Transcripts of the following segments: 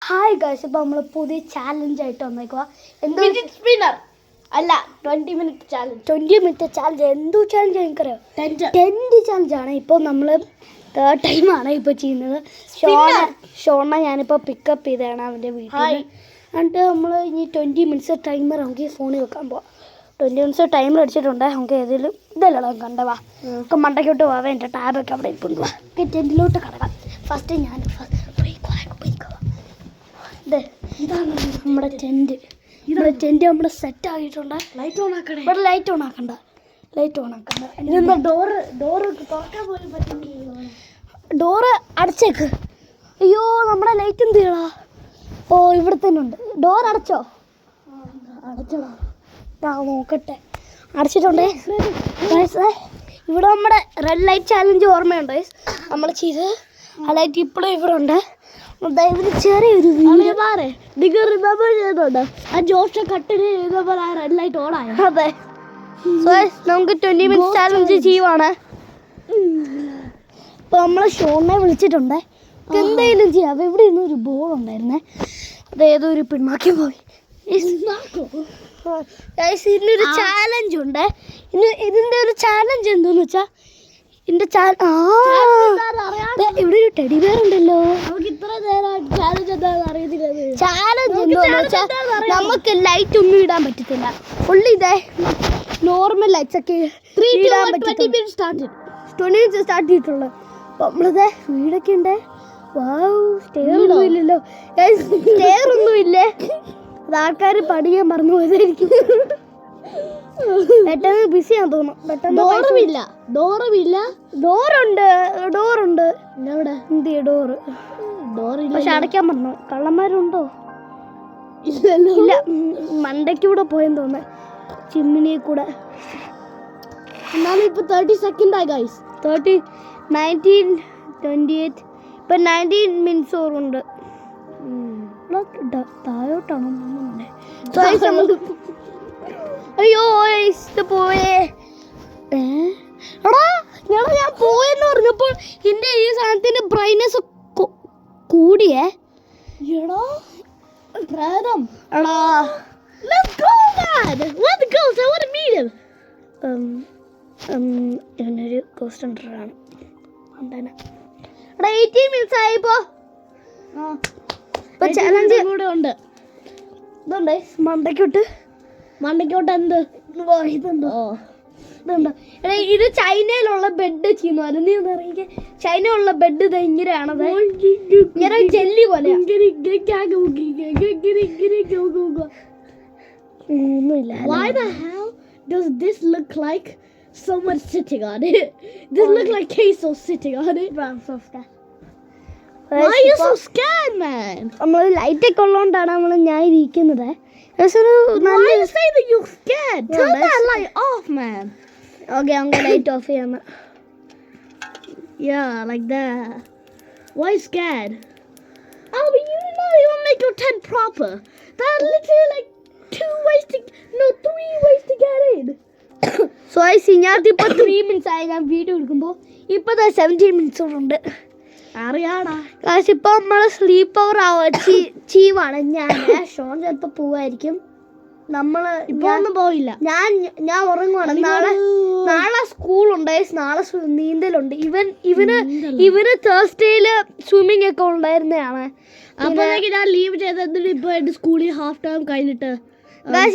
Hi guys, ഇപ്പോൾ നമ്മൾ പുതിയ ചാലഞ്ച് ആയിട്ട് വന്നേക്കുക. എന്തോ സ്പിന്നർ അല്ല, 20 മിനിറ്റ് ചാലഞ്ച്. 20 minute challenge. എന്തോ ചാലഞ്ച് എനിക്കറിയാം. ടെൻറ്റ് ചാലഞ്ചാണ്. ഇപ്പോൾ നമ്മൾ തേർഡ് ടൈമാണ് ഇപ്പോൾ ചെയ്യുന്നത്. ഷോണ ഞാനിപ്പോൾ പിക്കപ്പ് ചെയ്തതാണ് അവൻ്റെ വീട്ടിൽ. എന്നിട്ട് നമ്മൾ ഇനി 20 മിനിറ്റ്സ് ടൈമർ നമുക്ക് ഫോണിൽ വെക്കാൻ പോവാം. 20 മിനിറ്റ്സ് ടൈമർ അടിച്ചിട്ടുണ്ട്. നമുക്ക് ഏതെങ്കിലും ഇതല്ലോ കണ്ടവാ, നമുക്ക് മണ്ടയ്ക്കോട്ട് പോവാം. എൻ്റെ ടാബൊക്കെ അവിടെ ഇരിപ്പുണ്ട്. ടെൻറ്റിലോട്ട് കിടക്കാം. ഫസ്റ്റ് ഞാൻ ഇതാണ് നമ്മുടെ ടെൻറ്റ്. നമ്മുടെ ടെൻറ്റ് നമ്മുടെ സെറ്റ് ആക്കിയിട്ടുണ്ട്. ലൈറ്റ് ഓൺ ആക്കണേ. ഇവിടെ ലൈറ്റ് ഓൺ ആക്കണ്ട. ഇതെന്താ ഡോറ് തുറക്കാൻ പോലും പറ്റുന്നില്ല. ഡോറ് അടച്ചേക്ക്. അയ്യോ, നമ്മുടെ ലൈറ്റ് എന്ത് ചെയ്യണോ? ഓ, ഇവിടെ തന്നെ ഉണ്ട്. ഡോർ അടച്ചോ? അടച്ചോളാം. നോക്കട്ടെ. അടച്ചിട്ടുണ്ടേ. ഇവിടെ നമ്മുടെ റെഡ് ലൈറ്റ് ചാലഞ്ച് ഓർമ്മയുണ്ട് നമ്മൾ ചെയ്ത്. ആ ലൈറ്റ് ഇപ്പോഴും ഇവിടെ ഉണ്ട്. ഇതിന് ചെറിയൊരു ആ ജോഷ കട്ടിന് ചെയ്തപ്പോൾ ആ റെഡ് ലൈറ്റ് ഓൺ ആയോ? അതെ. നമുക്ക് 20 മിനിറ്റ്സ് ചാലഞ്ച് ചെയ്യുവാണ്. ഇപ്പൊ നമ്മളെ ഷോണിനെ വിളിച്ചിട്ടുണ്ട്. എന്തായാലും ചെയ്യാം. അപ്പൊ ഇവിടെ ഇരുന്ന് ഒരു ബോൾ ഉണ്ടായിരുന്നേ, അത് ഏതോ ഒരു പിണ്ണാക്കി പോയി. ഇതിനൊരു ചാലഞ്ച് ഉണ്ട്. ഇതിന്റെ ഒരു ചാലഞ്ച് എന്താന്ന് വെച്ചാ, ഇവിടെ ഒരു ടെഡി ബെയർ ഉണ്ടല്ലോ. ചാലഞ്ച് എന്താന്ന് വെച്ചാൽ നമുക്ക് ലൈറ്റ് ഒന്നും ഇടാൻ പറ്റത്തില്ല. ഫുള്ളി ഇതേ നോർമൽ ലൈറ്റ്സ് ഒക്കെ ഇടാൻ പറ്റും. 20 മിനിറ്റ്സ് സ്റ്റാർട്ട് ചെയ്തിട്ടുള്ളു. അപ്പൊ നമ്മളിത് വീടൊക്കെ ഉണ്ട്. സ്റ്റെയർ ഒന്നും ഇല്ലല്ലോ. സ്റ്റെയർ ഒന്നും ഇല്ലേ? അത് ആൾക്കാർ പഠിക്കാൻ മറന്നു പോയതായിരിക്കും. പെട്ടെന്ന് ബിസിയാന്ന് തോന്നുന്നു. പെട്ടെന്ന് ഡോറുണ്ട്. ഡോറ് പക്ഷെ അടയ്ക്കാൻ പറഞ്ഞു. കള്ളന്മാരുണ്ടോ? ഇല്ല, മണ്ടയ്ക്കൂടെ പോയെന്ന് തോന്നുന്നു, ചിമ്മിനിയെ കൂടെ. എന്നാലും ഇപ്പൊ 30 സെക്കൻഡ് ആയി ഗൈസ്. 30, 19, 28. ഇപ്പൊ 19 മിനിറ്റ്സ് ഓറുണ്ട്. താഴോട്ടാണോ? അയ്യോ, ഇത് പോയേ. എടാ, ഞാൻ പോയെന്ന് പറഞ്ഞപ്പോൾ എന്റെ ഈ സാധനത്തിന്റെ ബ്രൈറ്റ്നസ് കൂടിയേ. എടാ പ്രേതം. എടാ ഇവനൊരു കോസ്റ്റ് ഹണ്ടറാണ്. എടാ 18 മിനിറ്റ്സ് ആയിപ്പോ. ചാലഞ്ച് കൂടെ ഉണ്ട്. ഇതുണ്ട് മണ്ടയ്ക്കോട്ട് എന്ത് ഇതുണ്ടോ? ഇത് ചൈനയിലുള്ള ബെഡ് ചെയ്യുന്നു. നീ ഒന്ന് അറിയിക്കാൻ. ചൈനയിലുള്ള ബെഡ് ഇത് ഇങ്ങനെയാണത്. ഇങ്ങനെ ജെല്ലി പോലെ. ഒന്നുമില്ല. Why the hell does this look like someone sitting on it? This look like Queso sitting on it. Why are you so scared, man? നമ്മൾ ലൈറ്റ് ഒക്കെ ഉള്ളതുകൊണ്ടാണ് ഞാൻ ഇരിക്കുന്നത്. Why you say that you're scared? Turn that light off, man. Okay, I'm gonna light off here. Yeah, like that. Why scared? Oh, but you did not even make your tent proper. That literally like 3 ways to get in. So I see ഞാനിപ്പോ 3 minutes ആയി ഞാൻ video എടുക്കുമ്പോൾ. ഇപ്പൊ 17 minutes ഉണ്ട്. അറിയാടാ. കാശ് ഇപ്പൊ നമ്മള് sleep അവർ ചീവാണ്. Sean ചിലപ്പോ പോവായിരിക്കും. നമ്മള് ഇപ്പൊ ഒന്നും പോയില്ല. ഞാൻ ഉറങ്ങുവാണ്. നാളെ സ്കൂളുണ്ട്. നാളെ നീന്തലുണ്ട്. ഇവന് തേഴ്സ്ഡേയില് സ്വിമ്മിങ് ഒക്കെ ഉണ്ടായിരുന്നതാണ്. അപ്പൊ ഞാൻ ലീവ് ചെയ്തതിന് ഇപ്പൊ എന്റെ സ്കൂളിൽ ഹാഫ് ടൈം കഴിഞ്ഞിട്ട്.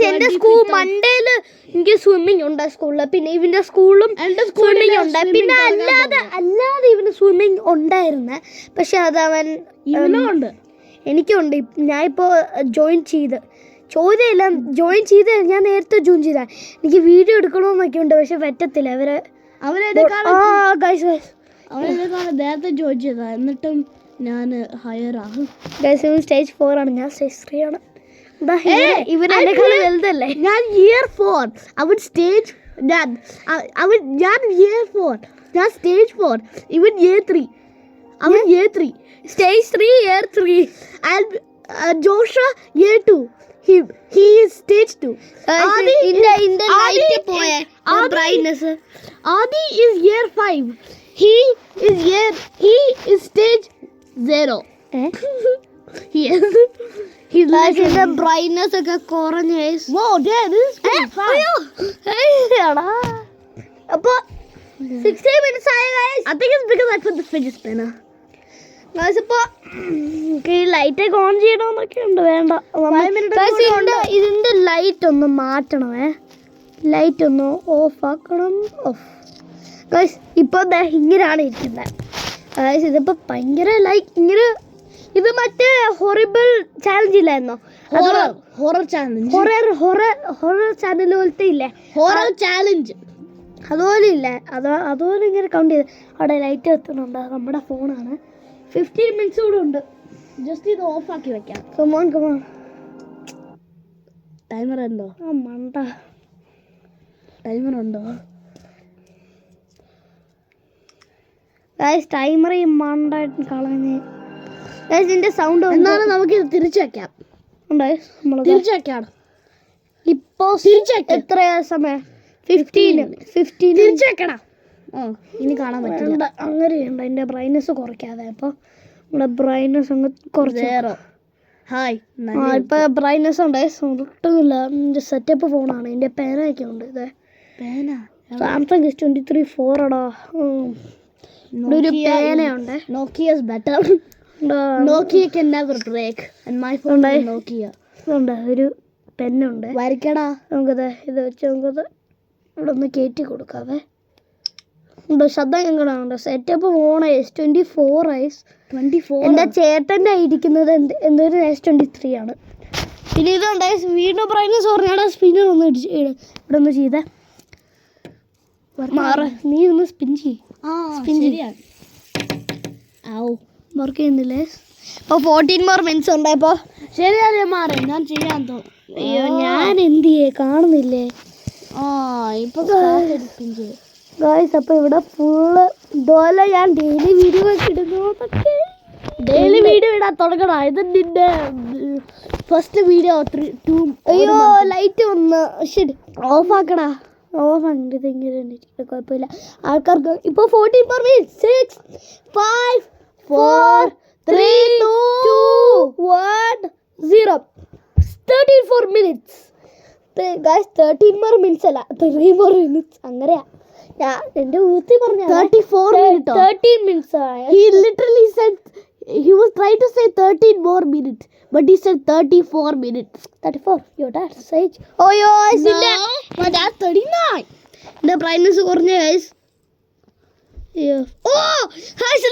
എന്റെ സ്കൂൾ മൺഡേയില് എനിക്ക് സ്വിമ്മിങ് ഉണ്ട് സ്കൂളില്. പിന്നെ ഇവന്റെ സ്കൂളിലും സ്വിമ്മിങ് ഉണ്ട്. പിന്നെ അല്ലാതെ ഇവന് സ്വിമ്മിങ് ഉണ്ടായിരുന്നെ. പക്ഷെ അത് അവൻ ഇവനുണ്ട്, എനിക്കുണ്ട്. ഞാനിപ്പോ ജോയിൻ ചെയ്ത് ഞാൻ നേരത്തെ ജോയിൻ ചെയ്ത. എനിക്ക് വീഡിയോ എടുക്കണമെന്നൊക്കെ ഉണ്ട്, പക്ഷെ പറ്റത്തില്ല. നേരത്തെ ജോയിൻ ചെയ്ത. എന്നിട്ടും ഞാൻ ഹയർ ആകും. സ്റ്റേജ് 4 ആണ്. ഞാൻ സ്റ്റേജ് 3 ആണ്. വലുതല്ലേ? ഞാൻ year 4. അവൻ സ്റ്റേജ് ഞാൻ year 4. ഞാൻ സ്റ്റേജ് 4. ഇവൻ year 3. അവൻ year 3. Stage 3 year 3. And Joshua year 2. He is stage 2. Adi is year 5. He is stage 0. Yes. He's Guys, like ഇതിന്റെ ബ്രൈറ്റ്നസ് ഒക്കെ കുറഞ്ഞു guys. whoa, Dad, this is pretty fast. അയ്യോ എടാ അപ്പൊ 60 minutes ആയ guys. I think it's because I put the fidget spinner. Guys, ഇപ്പൊ light ഒക്കെ on ചെയ്യണമെന്നൊക്കെ ഉണ്ട്. വേണ്ട. 5 minutes Guys, ഇതിന്റെ ലൈറ്റ് ഒന്ന് മാറ്റണമേ. ലൈറ്റ് ഒന്ന് ഓഫ് ആക്കണം. ഓഫ് ഗൈസ് ഇപ്പൊ ഇങ്ങനെയാണ് ഇരിക്കുന്നത്. ഗൈസ് ഇതിപ്പോ ഭയങ്കര ലൈക്ക് ഇങ്ങനെ. ഇത് മറ്റേ ഹൊറിബിൾ ചാലഞ്ച് ഇല്ലായിരുന്നോ? Horror challenge. ഹൊറർ ചാനൽ പോലത്തെ ഇല്ലേ? Horror challenge. അതുപോലെ ഇല്ല. അതുപോലെ ഇങ്ങനെ കൗണ്ട് ചെയ്ത് അവിടെ ലൈറ്റ് എത്തുന്നുണ്ട്. നമ്മുടെ ഫോണാണ്. 15 minutes കൂടെ ഉണ്ട്. Just ഇത് ഓഫ് ആക്കി വെക്കാം. കമോൺ ടൈമർ ഉണ്ടോ? മണ്ട ടൈമർ ഉണ്ടോ? ഗൈസ് ടൈമർ ഈ മണ്ടായിട്ട് കളഞ്ഞ്. ഗൈസ് ഇതിന്റെ സൗണ്ട് എന്നാലും നമുക്ക് ഇത് തിരിച്ചു വെക്കാം. തിരിച്ചു വെക്കാം. ഇപ്പോ എത്രയാ സമയം? 15 തിരിച്ചു വെക്കണം. ഇനി കാണാൻ പറ്റില്ല. അങ്ങനെ ഉണ്ട്. അതിന്റെ ബ്രൈറ്റ്നസ് കുറയ്ക്കാതെ. അപ്പൊ നമ്മുടെ ബ്രൈറ്റ്നസ് അങ്ങ് കുറച്ച് ഹായ് ഇപ്പൊ ബ്രൈറ്റ്നസ് ഉണ്ട്. ഒട്ടുമില്ല. സെറ്റപ്പ് ഫോണാണ്. ഇതിന്റെ പേനയൊക്കെ ഉണ്ട്. ഇത് പേന സാംസങ് S23 4 അടാ. ഒരു പേനയുണ്ട്. Nokia is better. Nokia can never break and my phone is Nokia. ഉണ്ട്. ഒരു പെന്നുണ്ട്. വരയ്ക്കടാ. നമുക്കത് ഇത് വെച്ച് നമുക്കത് ഇവിടെ ഒന്ന് കയറ്റി കൊടുക്കാവേ. ഉണ്ടോ ശബ്ദം എങ്ങനെയുണ്ട്? സെറ്റപ്പ് ഫോൺ S24 ഐസ്. 24. എൻ്റെ ചേട്ടൻ്റെ ഇരിക്കുന്നത് എന്തൊരു S23 ആണ്. പിന്നെ ഇതുണ്ട് വീണ്ടും ബ്രൈറ്റ്നസ് പറഞ്ഞാൽ സ്പിന്നർ ഒന്ന് ഇവിടെ ഒന്ന് ചെയ്തേ. മാറ്. നീ ഒന്ന് സ്പിൻ ചെയ്യും. വർക്ക് ചെയ്യുന്നില്ലേ? ഇപ്പോൾ 14 more minutes ഉണ്ട്. ഇപ്പോൾ ശരിയാണ് മാറി. ഞാൻ ചെയ്യാൻ തോന്നും. അയ്യോ ഞാൻ എന്ത് ചെയ്യേ കാണുന്നില്ലേ? ഇപ്പൊ ഗായ്സ് അപ്പോൾ ഇവിടെ ഫുള്ള് ഇതുപോലെ ഞാൻ ഡെയിലി വീഡിയോ ഒക്കെ ഇടുന്നതൊക്കെ. ഡെയിലി വീഡിയോ ഇടാൻ തുടങ്ങണം. ഇത് നിന്റെ ഫസ്റ്റ് വീഡിയോ 2. അയ്യോ ലൈറ്റ് ഒന്ന് ശരി ഓഫ് ആക്കടാ. ഓഫ് ആക്കിട്ട് ഇതെങ്ങനെ കുഴപ്പമില്ല. ആൾക്കാർക്ക് ഇപ്പോൾ 14 more minutes. 6 5 4 3 2 1 0 34 minutes. Guys 13 more minutes അല്ല 3 more minutes. അങ്ങനെയാ ഞാൻ എൻ്റെ വീട്ടിൽ പറഞ്ഞ 34 minutes. 13 minutes. He literally said he was trying to say 13 more minutes, but he said 34 minutes. 34. Your dad said. Oh yo, My dad's 39. The brightness കുറഞ്ഞ guys.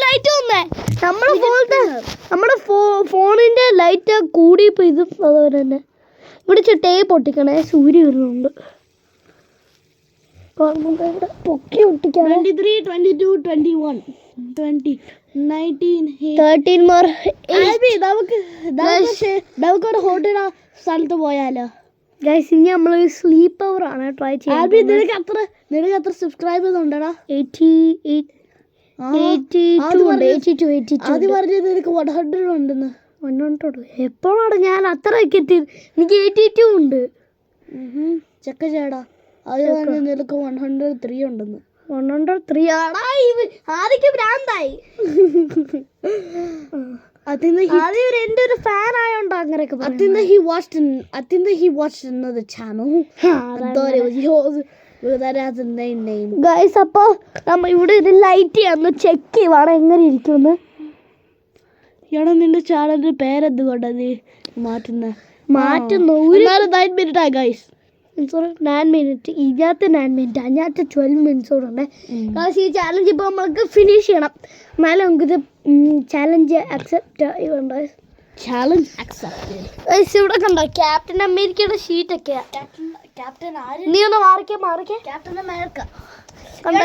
Light വന്നേ. നമ്മുടെ ഫോണിന്റെ ലൈറ്റ് കൂടി ഇപ്പൊ ഇത് അതുപോലെ തന്നെ ഇവിടെ ചുട്ടേ പൊട്ടിക്കണേ. സൂര്യ വരുന്നുണ്ട്. പൊക്കി ഒട്ടിക്കാണ്. 23 22 21 20 19 13 more. നമുക്ക് ഹോട്ടൽ സ്ഥലത്ത് പോയാലോ? ഗൈസ് ഇനി നമ്മൾ സ്ലീപ്പ് അവർ ആണ് ട്രൈ ചെയ്യാൻ. നിനക്ക് എത്ര സബ്സ്ക്രൈബേഴ്സ് ഉണ്ടടാ? 82. ആദ്യം പറഞ്ഞത് നിനക്ക് 100 ഉണ്ടെന്ന്. 100 എപ്പോഴാണ് ഞാൻ അത്രയൊക്കെ എത്തിയത്? എനിക്ക് 82 ഉണ്ട്. ചെക്ക ചേടാ. അത് പറഞ്ഞ നിനക്ക് 103 ഉണ്ടെന്ന്. 103 ആടാ. ആദ്യമൊക്കെ ഭ്രാന്തായി. എൻ്റെ ഒരു ഫാൻ ആയോണ്ട് അങ്ങനെയൊക്കെ. I think that he watched another channel. I thought it was yours. That has a name. Guys അപ്പോൾ നമ്മൾ ഇവിടെ ഇത് ലൈറ്റ് ചെയ്യാന്ന് ചെക്ക് ചെയ്യുവാണ് എങ്ങനെ ഇരിക്കുമെന്ന്. എടാ നിന്റെ ചാനലിന്റെ പേരെന്തുകൊണ്ടാ നീ മാറ്റുന്നു? 9 minute ആയി ഗൈസ്. 9 minutes. ഇതിനകത്ത് 9 minutes. അതിനകത്ത് 12 minutes കൂടെ ഉണ്ട്. ഗൈസ് ഈ ചാലഞ്ച് ഇപ്പോൾ നമ്മൾക്ക് ഫിനിഷ് ചെയ്യണം. എന്നാലും നമുക്കിത് ചാലഞ്ച് അക്സെപ്റ്റ് ചെയ്യുന്നുണ്ട്. Challenge accepted. ഗൈസ് ഇവിടെ കണ്ടോ ക്യാപ്റ്റൻ അമേരിക്കയുടെ ഷീറ്റ് ഒക്കെ. ക്യാപ്റ്റൻ ആര്? നീ ഒന്ന് മാറിക്കേ. Captain America. കണ്ടോ?